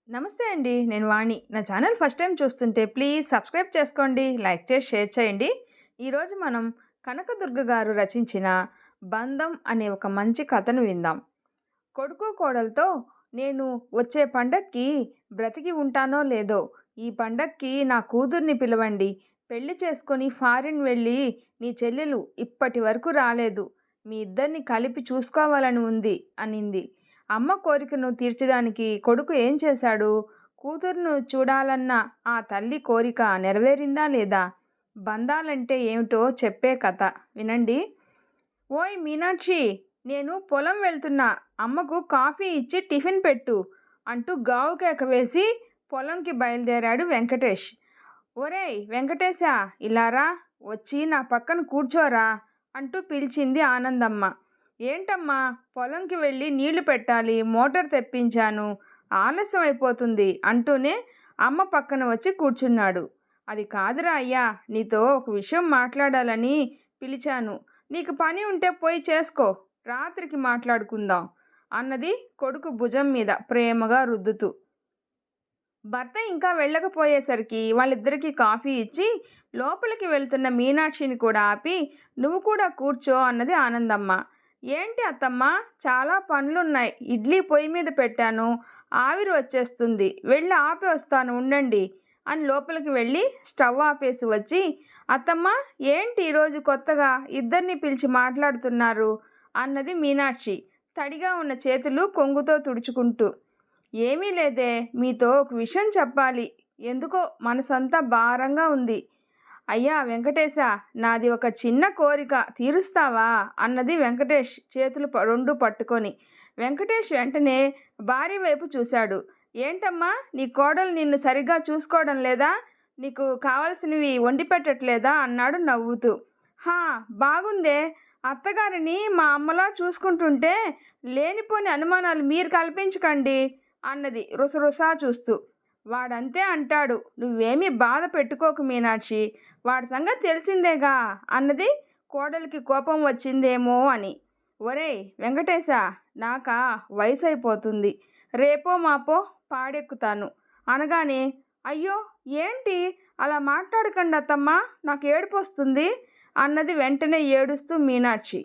నమస్తే అండి. నేను వాణి. నా ఛానల్ ఫస్ట్ టైం చూస్తుంటే ప్లీజ్ సబ్స్క్రైబ్ చేసుకోండి. లైక్ చేసి షేర్ చేయండి. ఈరోజు మనం కనకదుర్గ గారు రచించిన 'బంధం' అనే ఒక మంచి కథను విందాం. కొడుకు కోడలతో నేను వచ్చే పండక్కి బ్రతికి ఉంటానో లేదో ఈ పండక్కి నా కూతుర్ని పిలవండి. పెళ్లి చేసుకొని ఫారిన్ వెళ్ళి నీ చెల్లెలు ఇప్పటి వరకు రాలేదు. మీ ఇద్దరిని కలిపి చూసుకోవాలని ఉంది అనింది. అమ్మ కోరికను తీర్చడానికి కొడుకు ఏం చేశాడు? కూతురును చూడాలన్న ఆ తల్లి కోరిక నెరవేరిందా లేదా? బంధాలంటే ఏమిటో చెప్పే కథ వినండి. ఓయ్ మీనాక్షి, నేను పొలం వెళ్తున్నా, అమ్మకు కాఫీ ఇచ్చి టిఫిన్ పెట్టు అంటూ గావు కేక వేసి పొలంకి బయలుదేరాడు వెంకటేష్. ఒరేయ్ వెంకటేశా, ఇలారా, వచ్చి నా పక్కన కూర్చోరా అంటూ పిలిచింది ఆనందమ్మ. ఏంటమ్మా, పొలంకి వెళ్ళి నీళ్లు పెట్టాలి, మోటార్ తెప్పించాను, ఆలస్యం అయిపోతుంది అంటూనే అమ్మ పక్కన వచ్చి కూర్చున్నాడు. అది కాదురా అయ్యా, నీతో ఒక విషయం మాట్లాడాలని పిలిచాను. నీకు పని ఉంటే పోయి చేసుకో, రాత్రికి మాట్లాడుకుందాం అన్నది కొడుకు భుజం మీద ప్రేమగా రుద్దుతూ. భర్త ఇంకా వెళ్ళకపోయేసరికి వాళ్ళిద్దరికీ కాఫీ ఇచ్చి లోపలికి వెళ్తున్న మీనాక్షిని కూడా ఆపి నువ్వు కూడా కూర్చో అన్నది ఆనందమ్మ. ఏంటి అత్తమ్మ, చాలా పనులున్నాయి, ఇడ్లీ పొయ్యి మీద పెట్టాను, ఆవిరి వచ్చేస్తుంది, వెళ్ళి ఆపి వస్తాను ఉండండి అని లోపలికి వెళ్ళి స్టవ్ ఆపేసి వచ్చి, అత్తమ్మ ఏంటి ఈరోజు కొత్తగా ఇద్దరిని పిలిచి మాట్లాడుతున్నారు అన్నది మీనాక్షి తడిగా ఉన్న చేతులు కొంగుతో తుడుచుకుంటూ. ఏమీ లేదే, మీతో ఒక విషయం చెప్పాలి, ఎందుకో మనసంతా భారంగా ఉంది. అయ్యా వెంకటేశ, నాది ఒక చిన్న కోరిక తీరుస్తావా అన్నది వెంకటేష్ చేతులు రెండు పట్టుకొని. వెంకటేష్ వెంటనే భార్య వైపు చూశాడు. ఏంటమ్మా, నీ కోడలు నిన్ను సరిగ్గా చూసుకోవడం లేదా? నీకు కావాల్సినవి వండి పెట్టట్లేదా అన్నాడు నవ్వుతూ. హా, బాగుందే, అత్తగారిని మా అమ్మలా చూసుకుంటుంటే లేనిపోని అనుమానాలు మీరు కల్పించకండి అన్నది రుసరుసా చూస్తూ. వాడంతే అంటాడు, నువ్వేమీ బాధ పెట్టుకోకు మీనాక్షి, వాడి సంగతి తెలిసిందేగా అన్నది కోడలికి కోపం వచ్చిందేమో అని. ఒరేయ్ వెంకటేశ, నాకా వయసు అయిపోతుంది, రేపో మాపో పాడెక్కుతాను అనగానే, అయ్యో ఏంటి అలా మాట్లాడకండి అత్తమ్మా, నాకు ఏడుపు వస్తుంది అన్నది వెంటనే ఏడుస్తూ మీనాక్షి.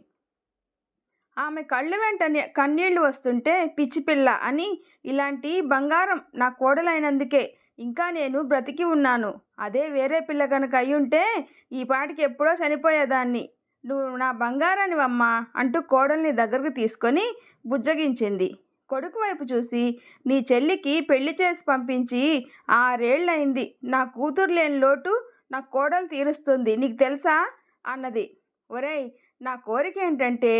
ఆమె కళ్ళు వెంటనే కన్నీళ్లు వస్తుంటే పిచ్చిపిల్ల అని, ఇలాంటి బంగారం నా కోడలైనందుకే ఇంకా నేను బ్రతికి ఉన్నాను, అదే వేరే పిల్ల కనుక అయ్యుంటే ఈ పాటికి ఎప్పుడో చనిపోయేదాన్ని, నువ్వు నా బంగారానివమ్మా అంటూ కోడల్ని దగ్గరకు తీసుకొని బుజ్జగించింది. కొడుకు వైపు చూసి, నీ చెల్లికి పెళ్లి చేసి పంపించి 6 ఏళ్ళయింది, నా కూతురు లేని లోటు నా కోడలు తీరుస్తుంది, నీకు తెలుసా అన్నది. ఒరేయ్, నా కోరిక ఏంటంటే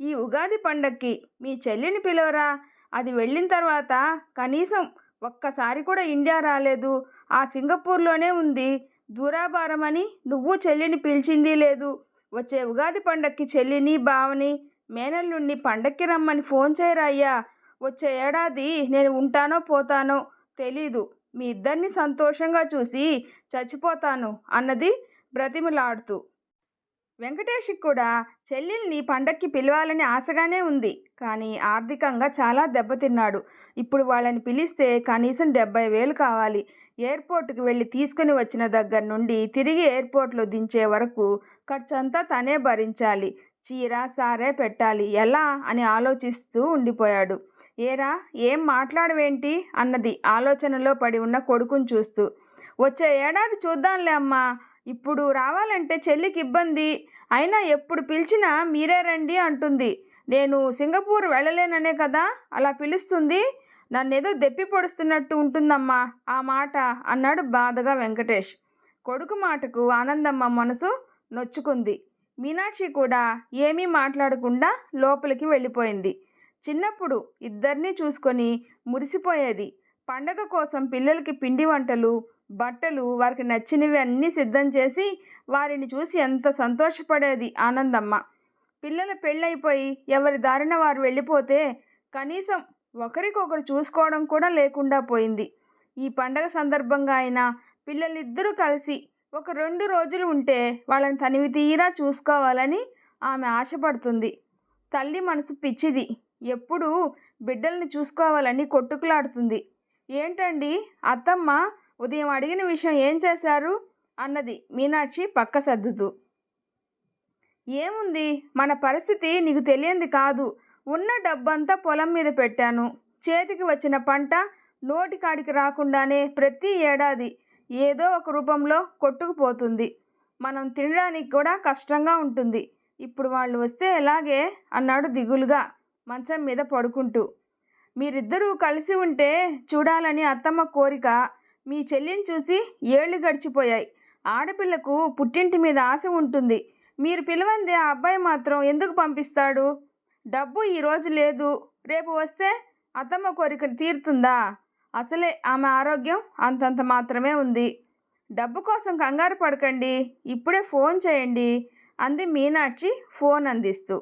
ఈ ఉగాది పండక్కి మీ చెల్లిని పిలవరా, అది వెళ్ళిన తర్వాత కనీసం ఒక్కసారి కూడా ఇండియా రాలేదు, ఆ సింగపూర్లోనే ఉంది, దూరాభారమని నువ్వు చెల్లిని పిలిచింది లేదు, వచ్చే ఉగాది పండక్కి చెల్లిని బావని మేనల్లుండి పండక్కి రమ్మని ఫోన్ చేయరా అయ్యా, వచ్చే ఏడాది నేను ఉంటానో పోతానో తెలీదు, మీ ఇద్దరిని సంతోషంగా చూసి చచ్చిపోతాను అన్నది బ్రతిమలాడుతూ. వెంకటేష్కి కూడా చెల్లెల్ని పండక్కి పిలవాలని ఆశగానే ఉంది, కానీ ఆర్థికంగా చాలా దెబ్బతిన్నాడు. ఇప్పుడు వాళ్ళని పిలిస్తే కనీసం 70,000 కావాలి. ఎయిర్పోర్ట్కి వెళ్ళి తీసుకుని వచ్చిన దగ్గర నుండి తిరిగి ఎయిర్పోర్ట్లో దించే వరకు ఖర్చంతా తనే భరించాలి. చీర సారే పెట్టాలి, ఎలా అని ఆలోచిస్తూ ఉండిపోయాడు. ఏరా, ఏం మాట్లాడవేంటి అన్నది ఆలోచనలో పడి ఉన్న కొడుకుని చూస్తూ. వచ్చే ఏడాది చూద్దాంలే అమ్మా, ఇప్పుడు రావాలంటే చెల్లికి ఇబ్బంది, అయినా ఎప్పుడు పిలిచినా మీరే రండి అంటుంది, నేను సింగపూర్ వెళ్ళలేననే కదా అలా పిలుస్తుంది, నన్నేదో దెప్పి పొడుస్తున్నట్టు ఉంటుందమ్మా ఆ మాట అన్నాడు బాధగా వెంకటేష్. కొడుకు మాటకు ఆనందమ్మ మనసు నొచ్చుకుంది. మీనాక్షి కూడా ఏమీ మాట్లాడకుండా లోపలికి వెళ్ళిపోయింది. చిన్నప్పుడు ఇద్దరినీ చూసుకొని మురిసిపోయేది. పండగ కోసం పిల్లలకి పిండి వంటలు, బట్టలు, వారికి నచ్చినవి అన్నీ సిద్ధం చేసి వారిని చూసి ఎంత సంతోషపడేది ఆనందమ్మ. పిల్లల పెళ్ళైపోయి ఎవరి దారిన వారు వెళ్ళిపోతే కనీసం ఒకరికొకరు చూసుకోవడం కూడా లేకుండా పోయింది. ఈ పండగ సందర్భంగా అయినా పిల్లలిద్దరూ కలిసి ఒక 2 రోజులు ఉంటే వాళ్ళని తనివి తీరా చూసుకోవాలని ఆమె ఆశపడుతుంది. తల్లి మనసు పిచ్చిది, ఎప్పుడూ బిడ్డల్ని చూసుకోవాలని కొట్టుకులాడుతుంది. ఏంటండి అత్తమ్మ ఉదయం అడిగిన విషయం ఏం చేశారు అన్నది మీనాక్షి పక్క సర్దుతూ. ఏముంది, మన పరిస్థితి నీకు తెలియంది కాదు. ఉన్న డబ్బంతా పొలం మీద పెట్టాను. చేతికి వచ్చిన పంట నోటికాడికి రాకుండానే ప్రతి ఏడాది ఏదో ఒక రూపంలో కొట్టుకుపోతుంది. మనం తినడానికి కూడా కష్టంగా ఉంటుంది. ఇప్పుడు వాళ్ళు వస్తే ఎలాగే అన్నాడు దిగులుగా మంచం మీద పడుకుంటూ. మీరిద్దరూ కలిసి ఉంటే చూడాలని అత్తమ్మ కోరిక. మీ చెల్లిని చూసి ఏళ్ళు గడిచిపోయాయి. ఆడపిల్లకు పుట్టింటి మీద ఆశ ఉంటుంది. మీరు పిలవందే ఆ అబ్బాయి మాత్రం ఎందుకు పంపిస్తాడు? డబ్బు ఈరోజు లేదు, రేపు వస్తే అత్తమ్మ కోరిక తీరుతుందా? అసలే ఆమె ఆరోగ్యం అంతంత మాత్రమే ఉంది. డబ్బు కోసం కంగారు పడకండి, ఇప్పుడే ఫోన్ చేయండి అంది మీనాక్షి ఫోన్ అందిస్తూ.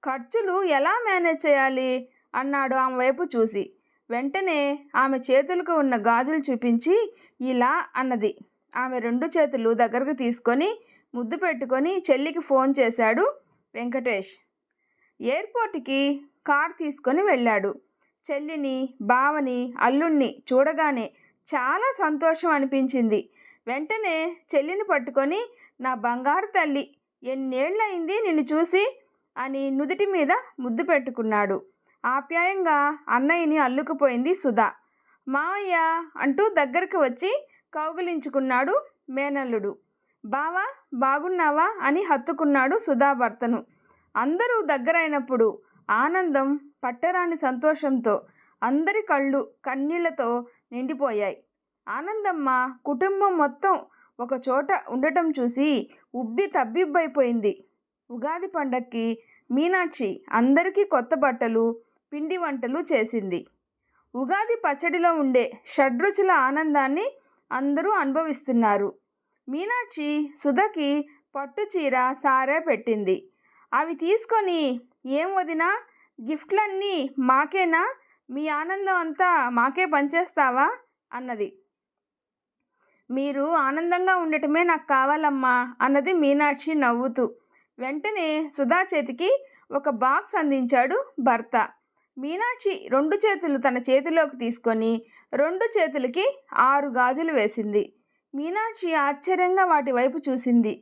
ఖర్చులు ఎలా మేనేజ్ చేయాలి అన్నాడు ఆమె వైపు చూసి. వెంటనే ఆమె చేతులకు ఉన్న గాజులు చూపించి ఇలా అన్నది. ఆమె 2 చేతులు దగ్గరకు తీసుకొని ముద్దు పెట్టుకొని చెల్లికి ఫోన్ చేశాడు వెంకటేష్. ఎయిర్పోర్ట్కి కార్ తీసుకొని వెళ్ళాడు. చెల్లిని, బావని, అల్లుణ్ణి చూడగానే చాలా సంతోషం అనిపించింది. వెంటనే చెల్లిని పట్టుకొని, నా బంగారు తల్లి, ఎన్నేళ్ళయింది నిన్ను చూసి అని నుదుటి మీద ముద్దు పెట్టుకున్నాడు. ఆప్యాయంగా అన్నయ్యని అల్లుకుపోయింది సుధా. మావయ్య అంటూ దగ్గరకు వచ్చి కౌగిలించుకున్నాడు మేనల్లుడు. బావా బాగున్నావా అని హత్తుకున్నాడు సుధా భర్తను. అందరూ దగ్గరైనప్పుడు ఆనందం పట్టరాని సంతోషంతో అందరి కళ్ళు కన్నీళ్లతో నిండిపోయాయి. ఆనందమ్మ కుటుంబం మొత్తం ఒక చోట ఉండటం చూసి ఉబ్బి తబ్బిబ్బైపోయింది. ఉగాది పండక్కి మీనాక్షి అందరికీ కొత్త బట్టలు, పిండి వంటలు చేసింది. ఉగాది పచ్చడిలో ఉండే షడ్రుచుల ఆనందాన్ని అందరూ అనుభవిస్తున్నారు. మీనాక్షి సుధకి పట్టుచీర, సారె పెట్టింది. అవి తీసుకొని, ఏం వదినా, గిఫ్ట్లన్నీ మాకేనా? మీ ఆనందం అంతా మాకే పంచేస్తావా అన్నది. మీరు ఆనందంగా ఉండటమే నాకు కావాలమ్మా అన్నది మీనాక్షి నవ్వుతూ. వెంటనే సుధా చేతికి ఒక బాక్స్ అందించాడు భర్త. మీనాక్షి 2 చేతులు తన చేతిలోకి తీసుకొని 2 చేతులకి 6 గాజులు వేసింది. మీనాక్షి ఆశ్చర్యంగా వాటి వైపు చూసింది.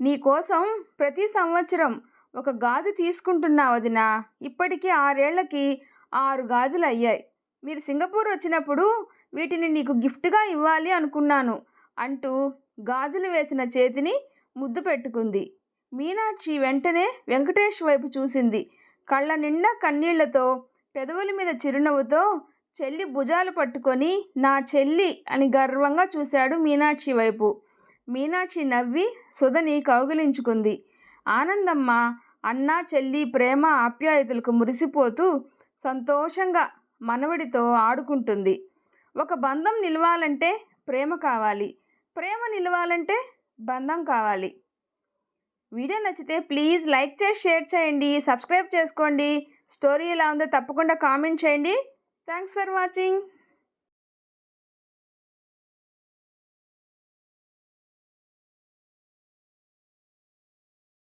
నీకోసం ప్రతి సంవత్సరం ఒక గాజు తీసుకుంటున్నా వదినా. ఇప్పటికీ 6 ఏళ్లకి 6 గాజులు అయ్యాయి. మీరు సింగపూర్ వచ్చినప్పుడు వీటిని నీకు గిఫ్ట్గా ఇవ్వాలి అనుకున్నాను అంటూ గాజులు వేసిన చేతిని ముద్దు పెట్టుకుంది. మీనాక్షి వెంటనే వెంకటేష్ వైపు చూసింది. కళ్ళ నిండా కన్నీళ్లతో, పెదవుల మీద చిరునవ్వుతో చెల్లి భుజాలు పట్టుకొని, నా చెల్లి అని గర్వంగా చూశాడు మీనాక్షి వైపు. మీనాక్షి నవ్వి సుధని కౌగిలించుకుంది. ఆనందమ్మ అన్నా చెల్లి ప్రేమ ఆప్యాయతలకు మురిసిపోతూ సంతోషంగా మనవడితో ఆడుకుంటుంది. ఒక బంధం నిలవాలంటే ప్రేమ కావాలి, ప్రేమ నిలవాలంటే బంధం కావాలి. వీడియో నచ్చితే ప్లీజ్ లైక్ చేసి షేర్ చేయండి, సబ్స్క్రైబ్ చేసుకోండి. స్టోరీ ఎలా ఉందో తప్పకుండా కామెంట్ చేయండి. Thanks for watching.